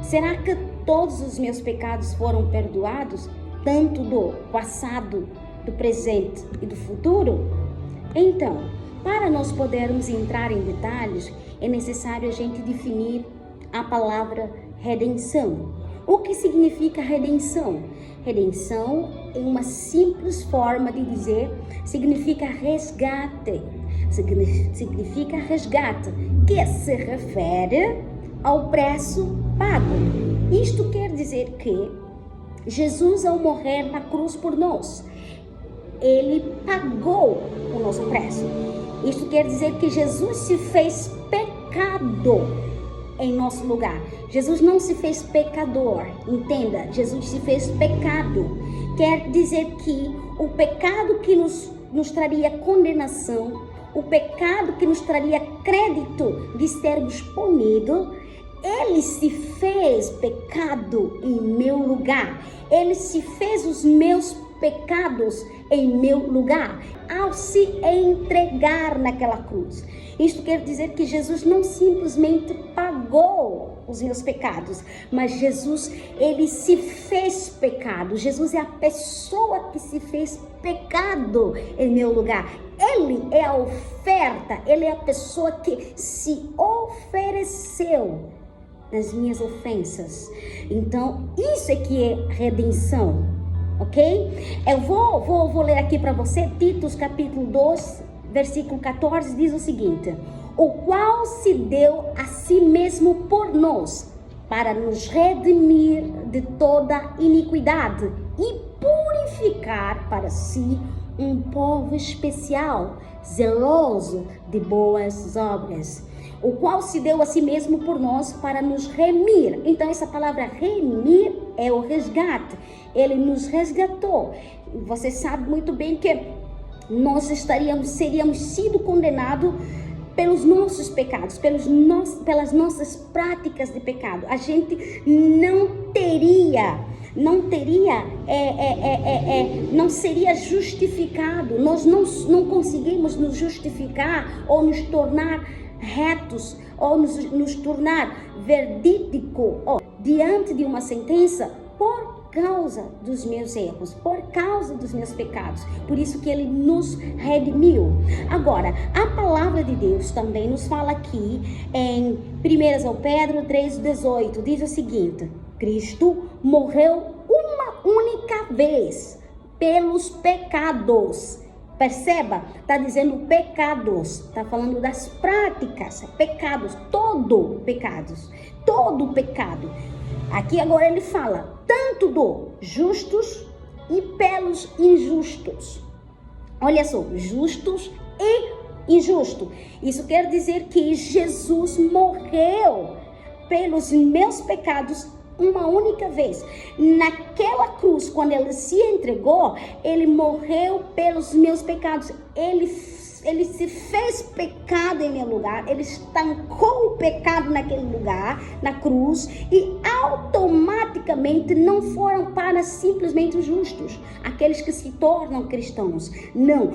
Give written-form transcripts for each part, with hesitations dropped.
Será que todos os meus pecados foram perdoados? Tanto do passado, do presente e do futuro? Então, para nós podermos entrar em detalhes, é necessário a gente definir a palavra redenção. O que significa redenção? Redenção, em uma simples forma de dizer, significa resgate. Significa resgate, que se refere ao preço pago. Isto quer dizer que Jesus, ao morrer na cruz por nós, ele pagou o nosso preço. Isto quer dizer que Jesus se fez pecado em nosso lugar. Jesus não se fez pecador, entenda, Jesus se fez pecado. Quer dizer que o pecado que nos traria condenação, o pecado que nos traria crédito de sermos punidos, ele se fez pecado em meu lugar. Ele se fez os meus pecados em meu lugar, ao se entregar naquela cruz. Isto quer dizer que Jesus não simplesmente pagou os meus pecados, mas Jesus, ele se fez pecado. Jesus é a pessoa que se fez pecado em meu lugar. Ele é a oferta, ele é a pessoa que se ofereceu nas minhas ofensas. Então, isso é que é redenção, ok? Eu vou ler aqui para você, Titos capítulo 2, versículo 14, diz o seguinte: o qual se deu a si mesmo por nós, para nos redimir de toda iniquidade e purificar para si um povo especial, zeloso de boas obras. O qual se deu a si mesmo por nós para nos remir. Então essa palavra remir é o resgate. Ele nos resgatou. Você sabe muito bem que nós seríamos sido condenados pelos nossos pecados, pelas nossas práticas de pecado. A gente não seria justificado. Nós não conseguimos nos justificar ou nos tornar retos ou nos tornar verídico diante de uma sentença por causa dos meus erros, por causa dos meus pecados. Por isso que ele nos redimiu. Agora, a palavra de Deus também nos fala aqui em 1 Pedro 3,18, diz o seguinte: Cristo morreu uma única vez pelos pecados. Perceba, está dizendo pecados, está falando das práticas, pecados, todo pecado. Aqui agora ele fala tanto do justos e pelos injustos. Olha só, justos e injustos. Isso quer dizer que Jesus morreu pelos meus pecados uma única vez. Naquela cruz, quando ele se entregou, ele morreu pelos meus pecados. Ele se fez pecado em meu lugar. Ele estancou o pecado naquele lugar, na cruz, e automaticamente não foram para simplesmente os justos, aqueles que se tornam cristãos. Não,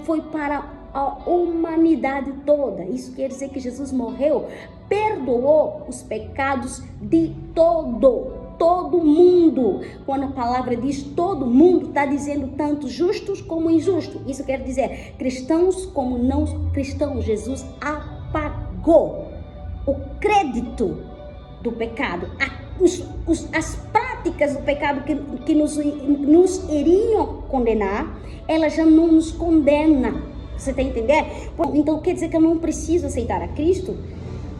foi para a humanidade toda. Isso quer dizer que Jesus morreu, perdoou os pecados de todo mundo. Quando a palavra diz todo mundo, está dizendo tanto justos como injustos. Isso quer dizer cristãos como não cristãos. Jesus apagou o crédito do pecado, as práticas do pecado que nos iriam condenar, ela já não nos condena. Você está entendendo? Então quer dizer que eu não preciso aceitar a Cristo,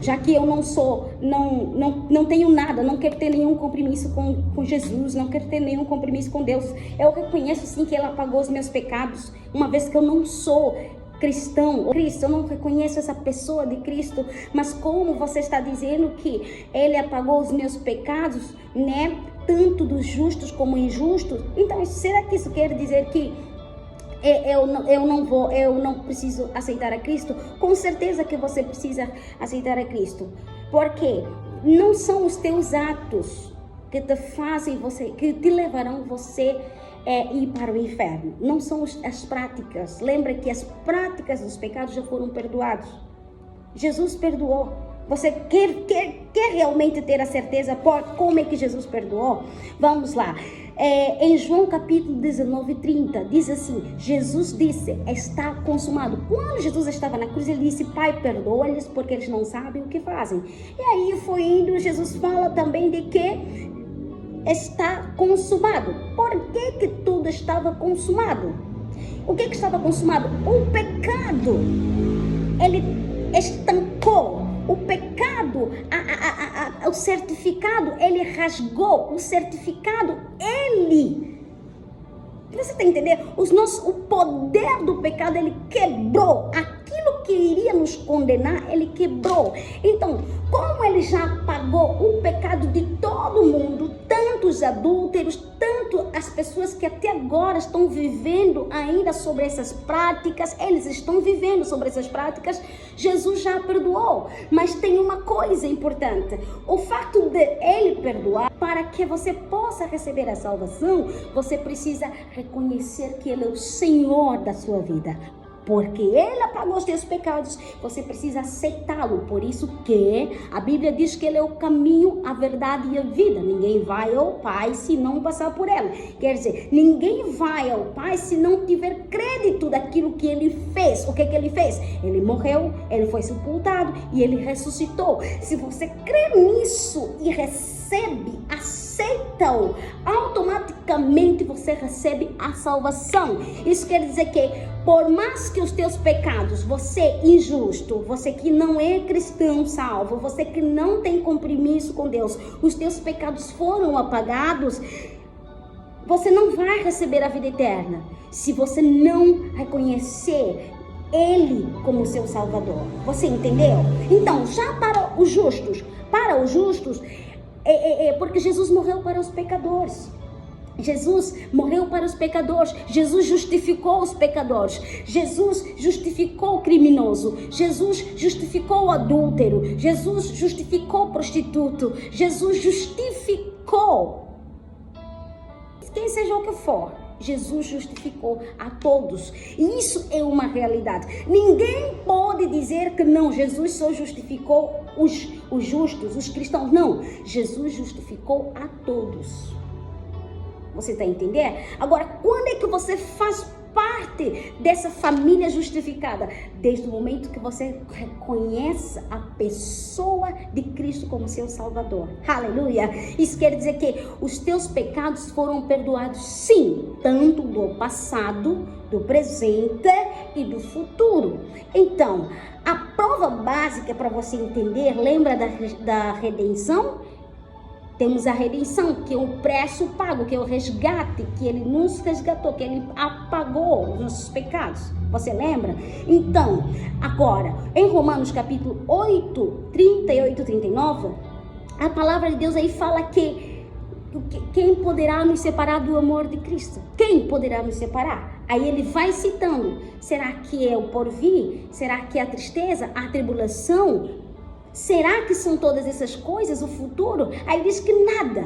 já que eu não tenho nada, não quero ter nenhum compromisso com Jesus, não quero ter nenhum compromisso com Deus. Eu reconheço sim que Ele apagou os meus pecados, uma vez que eu não sou cristão ou Cristo, eu não reconheço essa pessoa de Cristo. Mas como você está dizendo que Ele apagou os meus pecados, né? Tanto dos justos como injustos, então será que isso quer dizer que eu não preciso aceitar a Cristo? Com certeza que você precisa aceitar a Cristo, porque não são os teus atos que te fazem que te levarão você ir para o inferno. Não são as práticas. Lembra que as práticas dos pecados já foram perdoados. Jesus perdoou. Você quer realmente ter a certeza por como é que Jesus perdoou? Vamos lá. Em João capítulo 19, 30, diz assim: Jesus disse, está consumado. Quando Jesus estava na cruz, ele disse, Pai, perdoa-lhes porque eles não sabem o que fazem. E aí foi indo, Jesus fala também de que está consumado. Por que tudo estava consumado? O que estava consumado? O pecado. Ele estancou. O pecado, o certificado, ele rasgou. O certificado, você está entendendo? O poder do pecado, ele quebrou. Aquilo que iria nos condenar, ele quebrou. Então, como ele já pagou o pecado de todo mundo, tanto os adúlteros, tanto as pessoas que até agora estão vivendo ainda sobre essas práticas, eles estão vivendo sobre essas práticas, Jesus já perdoou. Mas tem uma coisa importante: o fato de ele perdoar, para que você possa receber a salvação, você precisa reconhecer que ele é o Senhor da sua vida. Porque ele apagou os teus pecados, você precisa aceitá-lo. Por isso que a Bíblia diz que ele é o caminho, a verdade e a vida. Ninguém vai ao Pai se não passar por ela. Quer dizer, ninguém vai ao Pai se não tiver crédito daquilo que ele fez. O que ele fez? Ele morreu, ele foi sepultado e ele ressuscitou. Se você crê nisso e recebe, aceita-o, automaticamente você recebe a salvação. Isso quer dizer que por mais que os teus pecados, você injusto, você que não é cristão salvo, você que não tem compromisso com Deus, os teus pecados foram apagados, você não vai receber a vida eterna se você não reconhecer Ele como seu Salvador. Você entendeu? Então, já para os justos, porque Jesus morreu para os pecadores. Jesus morreu para os pecadores. Jesus justificou os pecadores. Jesus justificou o criminoso. Jesus justificou o adúltero. Jesus justificou o prostituto. Jesus justificou quem seja o que for. Jesus justificou a todos. E isso é uma realidade. Ninguém pode dizer que não, Jesus só justificou os justos, os cristãos. Não, Jesus justificou a todos. Você está entendendo? Agora, quando é que você faz parte dessa família justificada? Desde o momento que você reconhece a pessoa de Cristo como seu Salvador. Aleluia! Isso quer dizer que os teus pecados foram perdoados, sim, tanto do passado, do presente e do futuro. Então, a prova básica para você entender, lembra da redenção? Temos a redenção, que é o preço pago, que é o resgate, que ele nos resgatou, que ele apagou os nossos pecados. Você lembra? Então, agora, em Romanos capítulo 8, 38 e 39, a palavra de Deus aí fala que quem poderá nos separar do amor de Cristo? Quem poderá nos separar? Aí ele vai citando, será que é o porvir? Será que é a tristeza, a tribulação? Será que são todas essas coisas, o futuro? Aí diz que nada,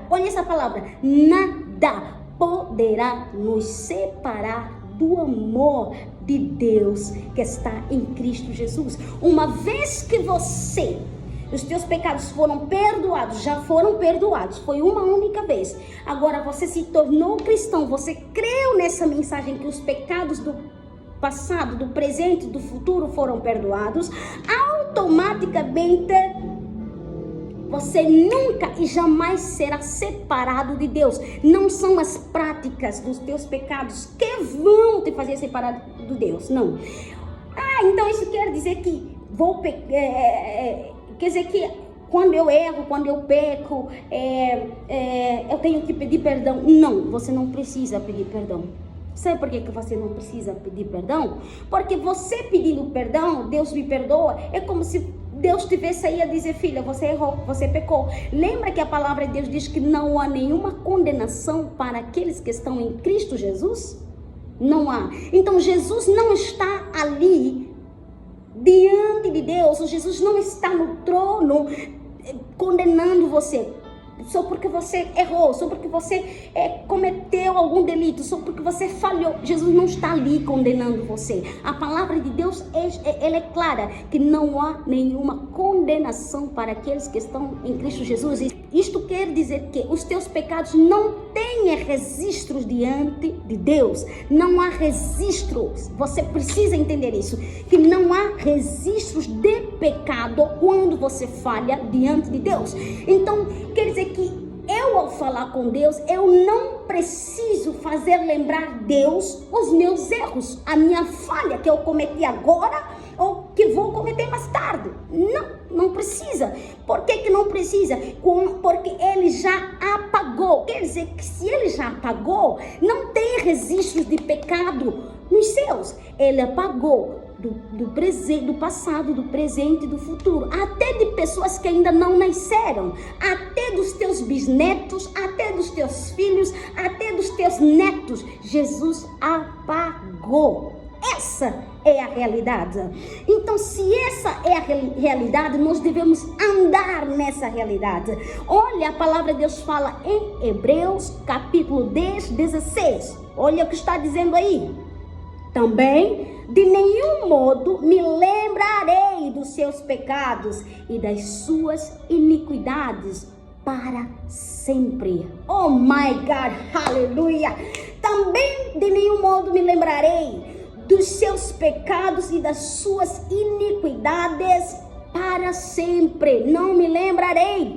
olha essa palavra, nada poderá nos separar do amor de Deus que está em Cristo Jesus. Uma vez que os teus pecados foram perdoados, já foram perdoados, foi uma única vez. Agora você se tornou cristão, você creu nessa mensagem que os pecados do passado, do presente e do futuro foram perdoados, automaticamente você nunca e jamais será separado de Deus. Não são as práticas dos teus pecados que vão te fazer separado de Deus, não. Então isso quer dizer que quer dizer que quando eu erro, quando eu peco, eu tenho que pedir perdão. Não, você não precisa pedir perdão. Sabe por que você não precisa pedir perdão? Porque você pedindo perdão, Deus me perdoa, é como se Deus tivesse aí a dizer, filha, você errou, você pecou. Lembra que a palavra de Deus diz que não há nenhuma condenação para aqueles que estão em Cristo Jesus? Não há. Então Jesus não está ali diante de Deus, Jesus não está no trono condenando você. só porque você errou, só porque você cometeu algum delito, só porque você falhou. Jesus não está ali condenando você. A palavra de Deus ela é clara, que não há nenhuma condenação para aqueles que estão em Cristo Jesus. Isto quer dizer que os teus pecados não têm registros diante de Deus. Não há registros. Você precisa entender isso, que não há registros de pecado quando você falha diante de Deus. Então, quer dizer que eu, ao falar com Deus, eu não preciso fazer lembrar Deus os meus erros, a minha falha que eu cometi agora ou que vou cometer mais tarde. Não precisa. Por que não precisa? Porque ele já apagou. Quer dizer que se ele já apagou, não tem registros de pecado nos céus. Ele apagou do passado, do presente e do futuro, até de pessoas que ainda não nasceram, até dos teus bisnetos, até dos teus filhos, até dos teus netos. Jesus apagou. Essa é a realidade. Então, se essa é a realidade, nós devemos andar nessa realidade. Olha, a palavra de Deus fala em Hebreus capítulo 10, 16. Olha o que está dizendo aí. Também, de nenhum modo me lembrarei dos seus pecados e das suas iniquidades para sempre. Oh my God, aleluia! Também de nenhum modo me lembrarei dos seus pecados e das suas iniquidades para sempre. Não me lembrarei,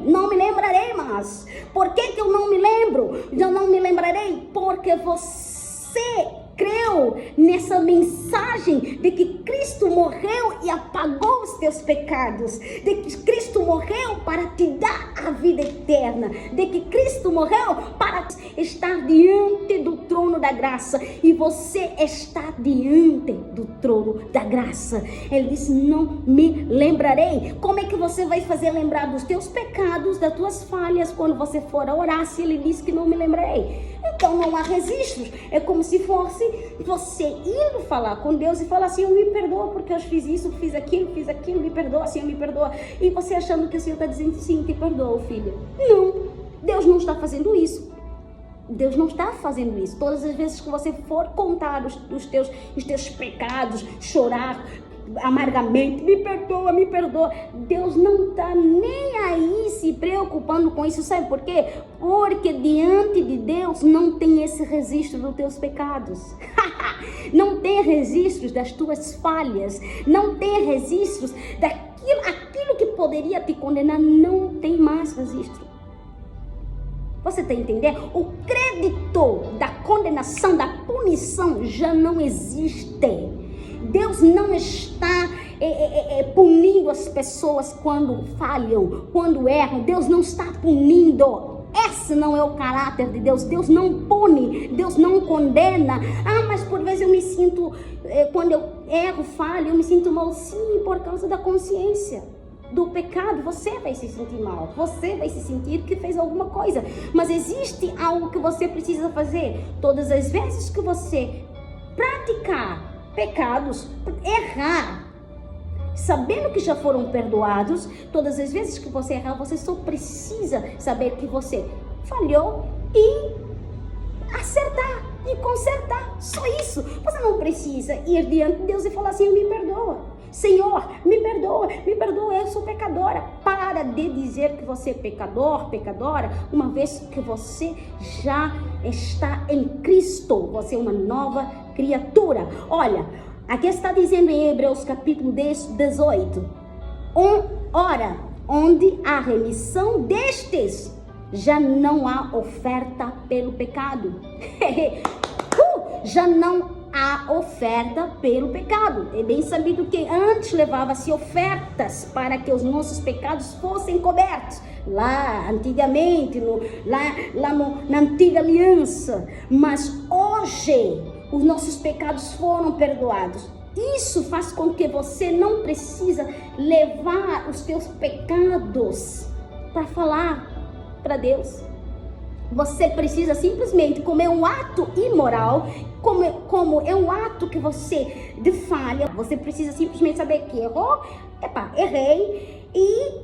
mas por que eu não me lembro? Eu não me lembrarei porque você creu nessa mensagem de que Cristo morreu e apagou os teus pecados, de que Cristo morreu para te dar a vida eterna, de que Cristo morreu para estar diante do trono da graça, e você está diante do trono da graça. Ele disse: não me lembrarei. Como é que você vai fazer lembrar dos teus pecados, das tuas falhas, quando você for a orar, se ele disse que não me lembrarei? Então não há registros. É como se fosse você indo falar com Deus e falar assim: eu me perdoa porque eu fiz isso, fiz aquilo, me perdoa, Senhor, me perdoa. E você achando que o Senhor está dizendo: sim, te perdoa, filha. Não, Deus não está fazendo isso. Deus não está fazendo isso. Todas as vezes que você for contar os teus pecados, chorar amargamente, me perdoa, Deus não está nem aí se preocupando com isso. Sabe por quê? Porque diante de Deus não tem esse registro dos teus pecados. Não tem registros das tuas falhas, não tem registros aquilo que poderia te condenar, não tem mais registro. Você está entendendo? O crédito da condenação, da punição já não existe. Deus não está punindo as pessoas quando falham, quando erram. Deus não está punindo. Esse não é o caráter de Deus. Deus não pune, Deus não condena. Ah, mas por vezes eu me sinto, quando eu erro, falho, eu me sinto mal. Sim, por causa da consciência do pecado. Você vai se sentir mal, você vai se sentir que fez alguma coisa. Mas existe algo que você precisa fazer. Todas as vezes que você praticar pecados, errar, sabendo que já foram perdoados, todas as vezes que você errar, você só precisa saber que você falhou e acertar e consertar. Só isso. Você não precisa ir diante de Deus e falar assim: me perdoa, Senhor, me perdoa, eu sou pecadora. Para de dizer que você é pecador, pecadora, uma vez que você já está em Cristo. Você é uma nova criatura. Olha, aqui está dizendo em Hebreus capítulo 10, 18. Ora, onde há remissão destes, já não há oferta pelo pecado. Já não há oferta pelo pecado. É bem sabido que antes levava-se ofertas para que os nossos pecados fossem cobertos. Lá, antigamente, na antiga aliança. Mas hoje, os nossos pecados foram perdoados. Isso faz com que você não precisa levar os teus pecados para falar para Deus. Você precisa simplesmente, como é um ato imoral, como é um ato que você de falha, você precisa simplesmente saber que errou, errei, e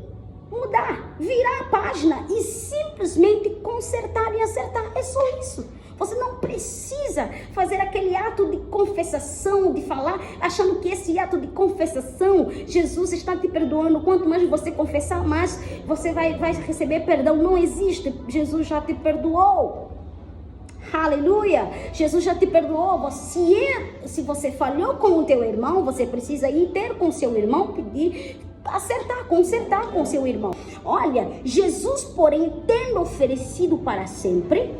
mudar, virar a página e simplesmente consertar e acertar. É só isso. Você não precisa fazer aquele ato de confessação, de falar, achando que esse ato de confessação, Jesus está te perdoando. Quanto mais você confessar, mais você vai receber perdão. Não existe. Jesus já te perdoou. Aleluia! Jesus já te perdoou. Se você falhou com o teu irmão, você precisa ir ter com o seu irmão, pedir, consertar com o seu irmão. Olha, Jesus, porém, tendo oferecido para sempre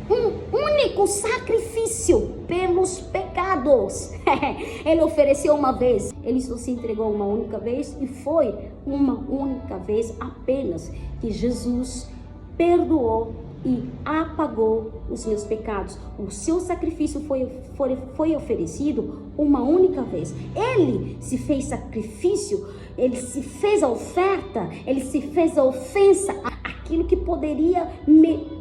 um único sacrifício pelos pecados. Ele ofereceu uma vez, ele só se entregou uma única vez, e foi uma única vez apenas que Jesus perdoou e apagou os meus pecados. O seu sacrifício foi oferecido uma única vez. Ele se fez sacrifício, ele se fez a oferta, ele se fez a ofensa, aquilo que poderia me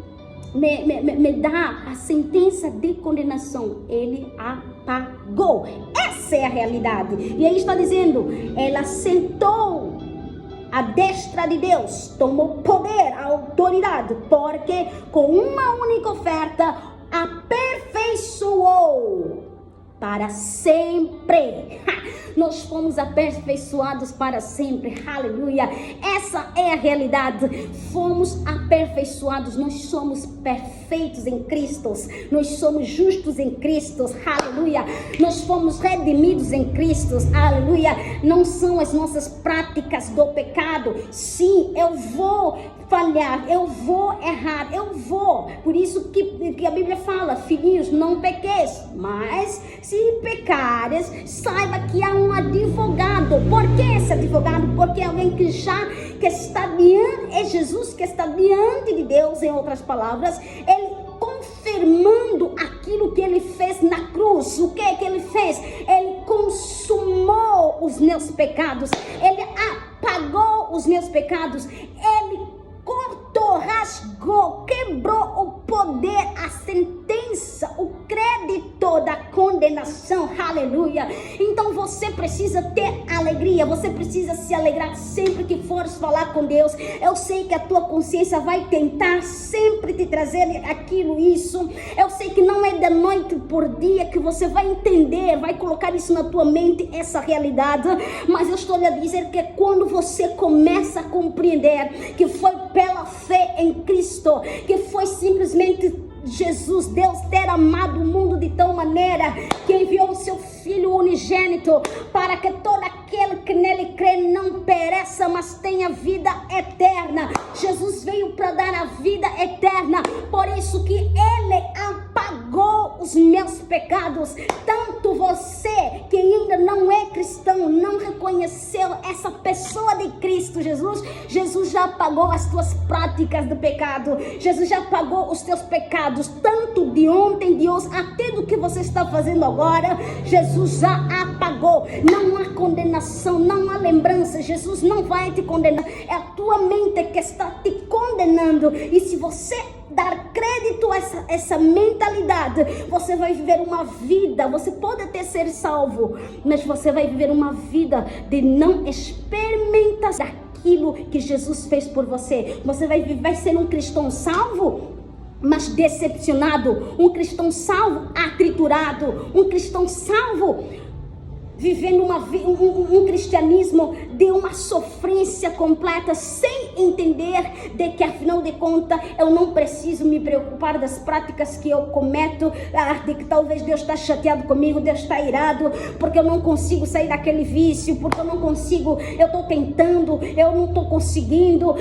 dá a sentença de condenação. Ele apagou. Essa é a realidade. E aí está dizendo, ela sentou à destra de Deus, tomou poder, autoridade, porque com uma única oferta aperfeiçoou para sempre. Nós fomos aperfeiçoados para sempre. Aleluia. Essa é a realidade. Fomos aperfeiçoados. Nós somos perfeitos em Cristo. Nós somos justos em Cristo. Aleluia. Nós fomos redimidos em Cristo. Aleluia. Não são as nossas práticas do pecado. Sim, eu vou falhar, eu vou errar, eu vou. Por isso que a Bíblia fala, filhinhos, não pequeis, mas se pecares, saiba que há um advogado. Por que esse advogado? Porque é alguém que está diante, é Jesus que está diante de Deus, em outras palavras, ele confirmando aquilo que ele fez na cruz. O que é que ele fez? Ele consumou os meus pecados, ele apagou os meus pecados, ele cortou, rasgou, quebrou o poder, a sentença, o crédito da condenação. Aleluia. Então você precisa ter alegria, você precisa se alegrar sempre que fores falar com Deus. Eu sei que a tua consciência vai tentar sempre te trazer isso. Eu sei que não é de noite por dia que você vai entender, vai colocar isso na tua mente, essa realidade, mas eu estou lhe a dizer que quando você começa a compreender que foi pela fé em Cristo, que foi simplesmente Jesus, Deus ter amado o mundo de tal maneira que enviou o seu Filho unigênito para que todo aquele que nele crê não pereça, mas tenha vida eterna. Jesus veio para dar a vida eterna, por isso que ele apagou os meus pecados. Tanto você que ainda não é cristão, não reconheceu essa pessoa de Cristo Jesus, Jesus já apagou as tuas práticas do pecado, Jesus já apagou os teus pecados, tanto de ontem, de hoje, até do que você está fazendo agora. Jesus já apagou. Não há condenação, não há lembrança. Jesus não vai te condenar, é a tua mente que está te condenando. E se você dar crédito a essa mentalidade, você vai viver uma vida, você pode até ser salvo, mas você vai viver uma vida de não experimentar aquilo que Jesus fez por você. Você vai ser um cristão salvo, mas decepcionado, um cristão salvo atriturado, um cristão salvo vivendo um cristianismo de uma sofrência completa, sem entender de que afinal de contas eu não preciso me preocupar das práticas que eu cometo, de que talvez Deus está chateado comigo, Deus está irado, porque eu não consigo sair daquele vício, porque eu não consigo, eu estou tentando, eu não estou conseguindo.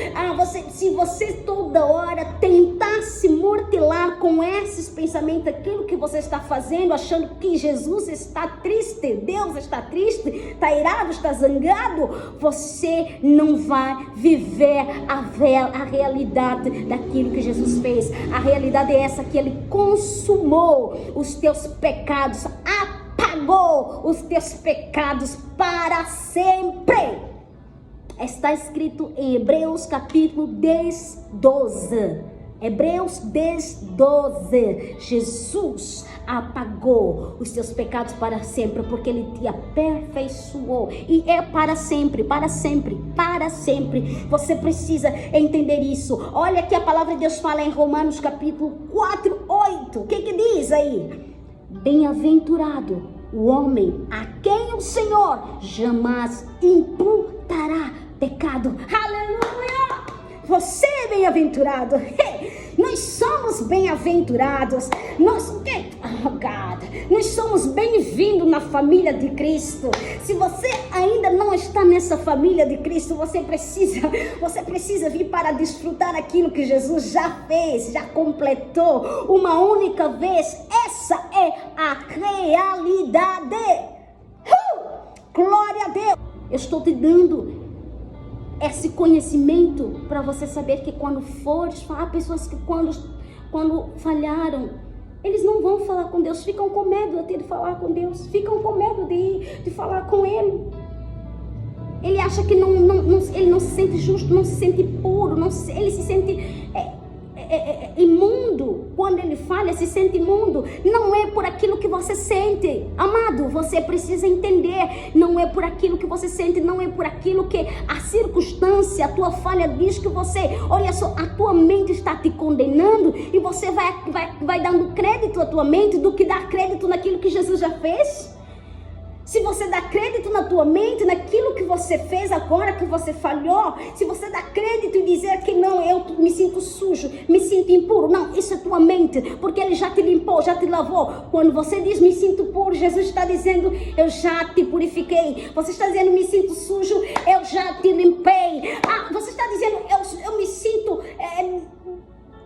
Se você toda hora tentar se mutilar com esses pensamentos, aquilo que você está fazendo, achando que Jesus está triste, Deus está triste, está irado, está zangado, você não vai viver a realidade daquilo que Jesus fez. A realidade é essa, que ele consumou os teus pecados, apagou os teus pecados para sempre. Está escrito em Hebreus capítulo 10, 12. Hebreus 10:12. Jesus apagou os teus pecados para sempre, porque Ele te aperfeiçoou. E é para sempre, para sempre, para sempre. Você precisa entender isso. Olha que a palavra de Deus fala em Romanos capítulo 4:8. O que diz aí? Bem-aventurado o homem a quem o Senhor jamais imputará pecado. Aleluia! Você é bem-aventurado. Nós somos bem-aventurados. Nós somos bem-vindos na família de Cristo. Se você ainda não está nessa família de Cristo, você precisa vir para desfrutar aquilo que Jesus já fez, já completou uma única vez. Essa é a realidade. Glória a Deus. Eu estou te dando esse conhecimento para você saber que quando fores falar, pessoas que quando falharam, eles não vão falar com Deus, ficam com medo até de falar com Deus, ficam com medo de falar com Ele. Ele acha que ele não se sente justo, não se sente puro, ele se sente imundo. Quando ele falha, se sente imundo. Não é por aquilo que você sente, amado. Você precisa entender. Não é por aquilo que você sente, não é por aquilo que a circunstância, a tua falha diz que você, olha só, a tua mente está te condenando e você vai dando crédito à tua mente do que dar crédito naquilo que Jesus já fez. Se você dá crédito na tua mente, naquilo que você fez agora que você falhou, se você dá crédito e dizer que não, eu me sinto sujo, me sinto impuro, não, isso é tua mente, porque Ele já te limpou, já te lavou. Quando você diz me sinto puro, Jesus está dizendo eu já te purifiquei. Você está dizendo me sinto sujo, eu já te limpei. Você está dizendo eu me sinto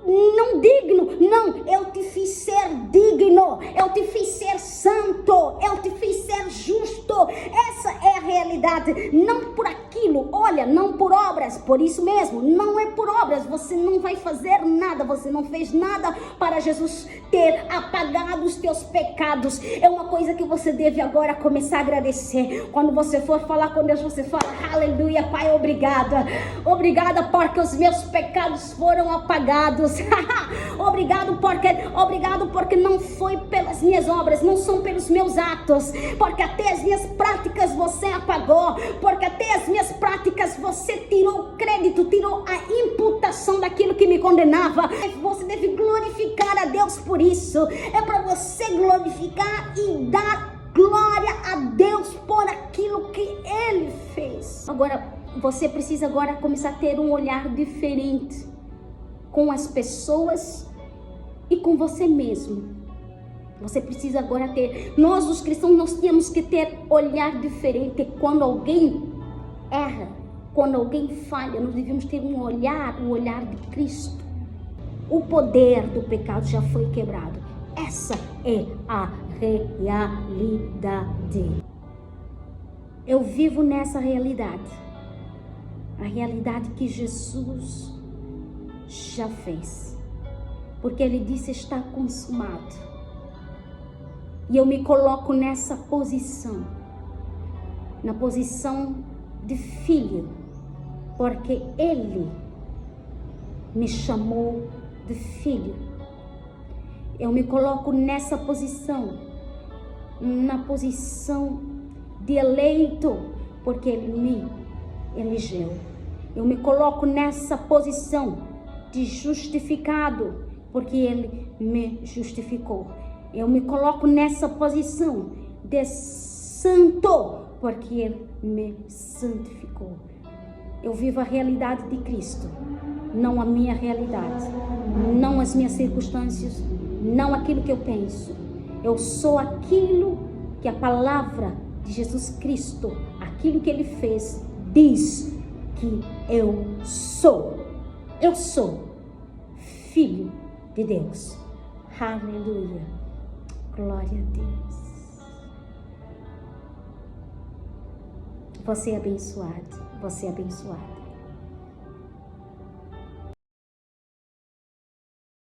não digno, não, eu te fiz ser digno, eu te fiz ser santo, eu te fiz ser justo. Essa é a realidade, não por aquilo, olha, não por obras. Por isso mesmo, não é por obras. Você não vai fazer nada, você não fez nada para Jesus ter apagado os teus pecados. É uma coisa que você deve agora começar a agradecer. Quando você for falar com Deus, você fala, aleluia, Pai, obrigada porque os meus pecados foram apagados. Obrigado porque não foi pelas minhas obras, não são pelos meus atos, porque até as minhas práticas você apagou, porque até as minhas práticas você tirou crédito, tirou a imputação daquilo que me condenava. Você deve glorificar a Deus por isso. É para você glorificar e dar glória a Deus por aquilo que Ele fez. Agora, você precisa agora começar a ter um olhar diferente com as pessoas e com você mesmo. Você precisa agora ter, nós os cristãos, nós temos que ter olhar diferente. Quando alguém erra, quando alguém falha, nós devemos ter um olhar, o olhar de Cristo. O poder do pecado já foi quebrado. Essa é a realidade. Eu vivo nessa realidade. A realidade que Jesus já fez, porque Ele disse está consumado, e eu me coloco nessa posição, na posição de filho, porque Ele me chamou de filho. Eu me coloco nessa posição, na posição de eleito, porque Ele me elegeu. Eu me coloco nessa posição de justificado, porque Ele me justificou. Eu me coloco nessa posição de santo, porque Ele me santificou. Eu vivo a realidade de Cristo, não a minha realidade, não as minhas circunstâncias, não aquilo que eu penso. Eu sou aquilo que a palavra de Jesus Cristo, aquilo que Ele fez, diz que eu sou. Eu sou filho de Deus. Aleluia. Glória a Deus. Você é abençoado. Você é abençoado.